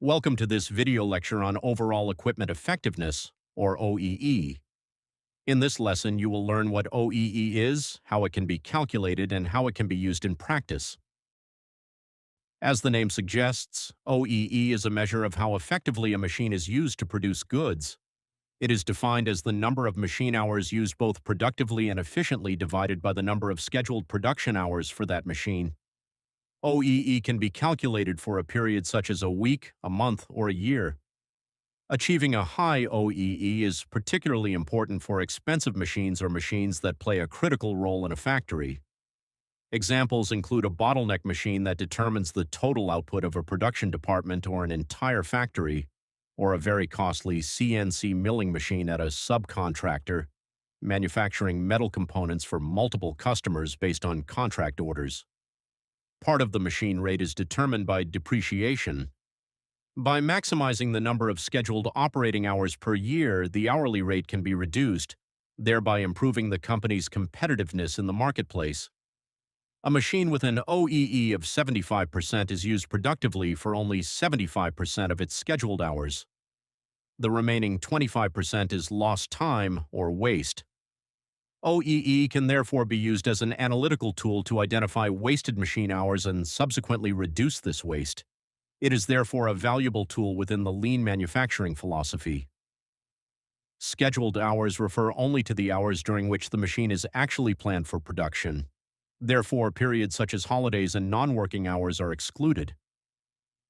Welcome to this video lecture on Overall Equipment Effectiveness, or OEE. In this lesson, you will learn what OEE is, how it can be calculated, and how it can be used in practice. As the name suggests, OEE is a measure of how effectively a machine is used to produce goods. It is defined as the number of machine hours used both productively and efficiently divided by the number of scheduled production hours for that machine. OEE can be calculated for a period such as a week, a month, or a year. Achieving a high OEE is particularly important for expensive machines or machines that play a critical role in a factory. Examples include a bottleneck machine that determines the total output of a production department or an entire factory, or a very costly CNC milling machine at a subcontractor, manufacturing metal components for multiple customers based on contract orders. Part of the machine rate is determined by depreciation. By maximizing the number of scheduled operating hours per year, the hourly rate can be reduced, thereby improving the company's competitiveness in the marketplace. A machine with an OEE of 75% is used productively for only 75% of its scheduled hours. The remaining 25% is lost time or waste. OEE can therefore be used as an analytical tool to identify wasted machine hours and subsequently reduce this waste. It is therefore a valuable tool within the lean manufacturing philosophy. Scheduled hours refer only to the hours during which the machine is actually planned for production. Therefore, periods such as holidays and non-working hours are excluded.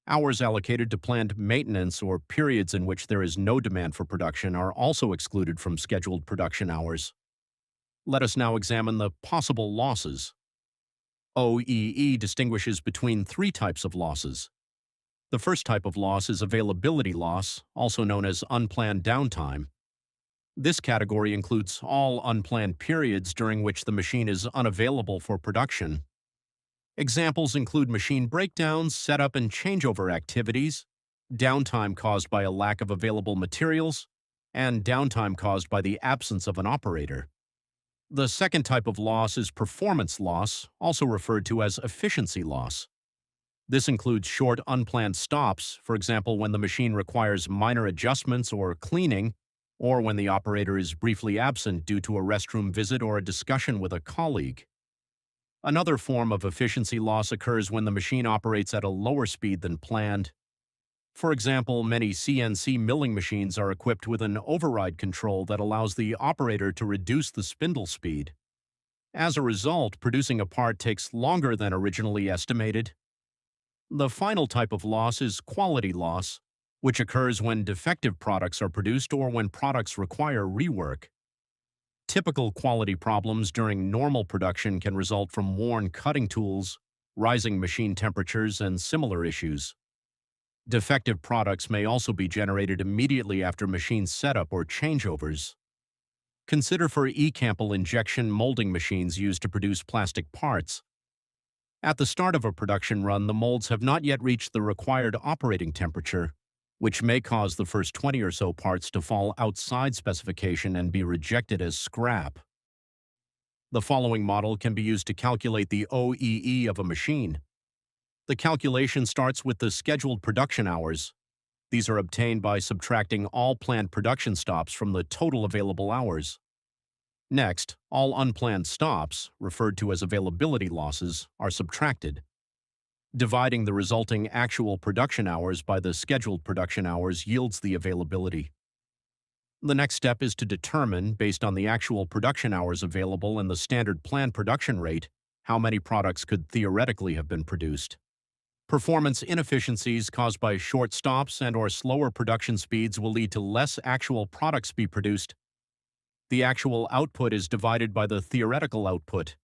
Hours allocated to planned maintenance or periods in which there is no demand for production are also excluded from scheduled production hours. Let us now examine the possible losses. OEE distinguishes between three types of losses. The first type of loss is availability loss, also known as unplanned downtime. This category includes all unplanned periods during which the machine is unavailable for production. Examples include machine breakdowns, setup and changeover activities, downtime caused by a lack of available materials, and downtime caused by the absence of an operator. The second type of loss is performance loss, also referred to as efficiency loss. This includes short unplanned stops, for example when the machine requires minor adjustments or cleaning, or when the operator is briefly absent due to a restroom visit or a discussion with a colleague. Another form of efficiency loss occurs when the machine operates at a lower speed than planned. For example, many CNC milling machines are equipped with an override control that allows the operator to reduce the spindle speed. As a result, producing a part takes longer than originally estimated. The final type of loss is quality loss, which occurs when defective products are produced or when products require rework. Typical quality problems during normal production can result from worn cutting tools, rising machine temperatures, and similar issues. Defective products may also be generated immediately after machine setup or changeovers. Consider for E-Campbell injection molding machines used to produce plastic parts. At the start of a production run, the molds have not yet reached the required operating temperature, which may cause the first 20 or so parts to fall outside specification and be rejected as scrap. The following model can be used to calculate the OEE of a machine. The calculation starts with the scheduled production hours. These are obtained by subtracting all planned production stops from the total available hours. Next, all unplanned stops, referred to as availability losses, are subtracted. Dividing the resulting actual production hours by the scheduled production hours yields the availability. The next step is to determine, based on the actual production hours available and the standard planned production rate, how many products could theoretically have been produced. Performance inefficiencies caused by short stops and/or slower production speeds will lead to less actual products be produced. The actual output is divided by the theoretical output.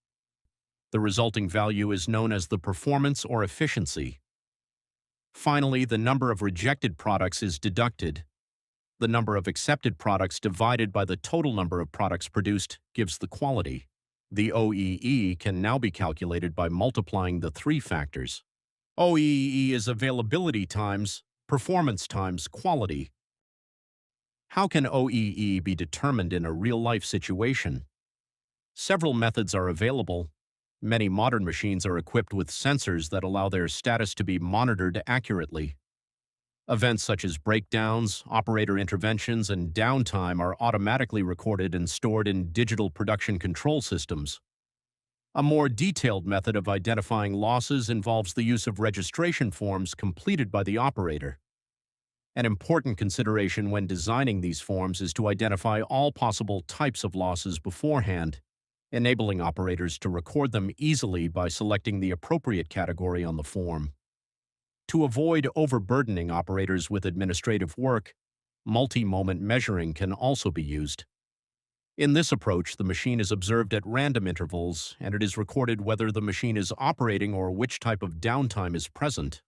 The resulting value is known as the performance or efficiency. Finally, the number of rejected products is deducted. The number of accepted products divided by the total number of products produced gives the quality. The OEE can now be calculated by multiplying the three factors. OEE is availability times performance times quality. How can OEE be determined in a real-life situation? Several methods are available. Many modern machines are equipped with sensors that allow their status to be monitored accurately. Events such as breakdowns, operator interventions, and downtime are automatically recorded and stored in digital production control systems. A more detailed method of identifying losses involves the use of registration forms completed by the operator. An important consideration when designing these forms is to identify all possible types of losses beforehand, enabling operators to record them easily by selecting the appropriate category on the form. To avoid overburdening operators with administrative work, multi-moment measuring can also be used. In this approach, the machine is observed at random intervals, and it is recorded whether the machine is operating or which type of downtime is present.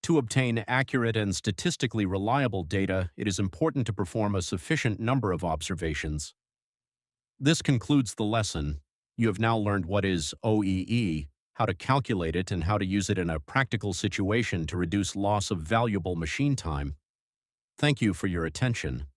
To obtain accurate and statistically reliable data, it is important to perform a sufficient number of observations. This concludes the lesson. You have now learned what is OEE, how to calculate it, and how to use it in a practical situation to reduce loss of valuable machine time. Thank you for your attention.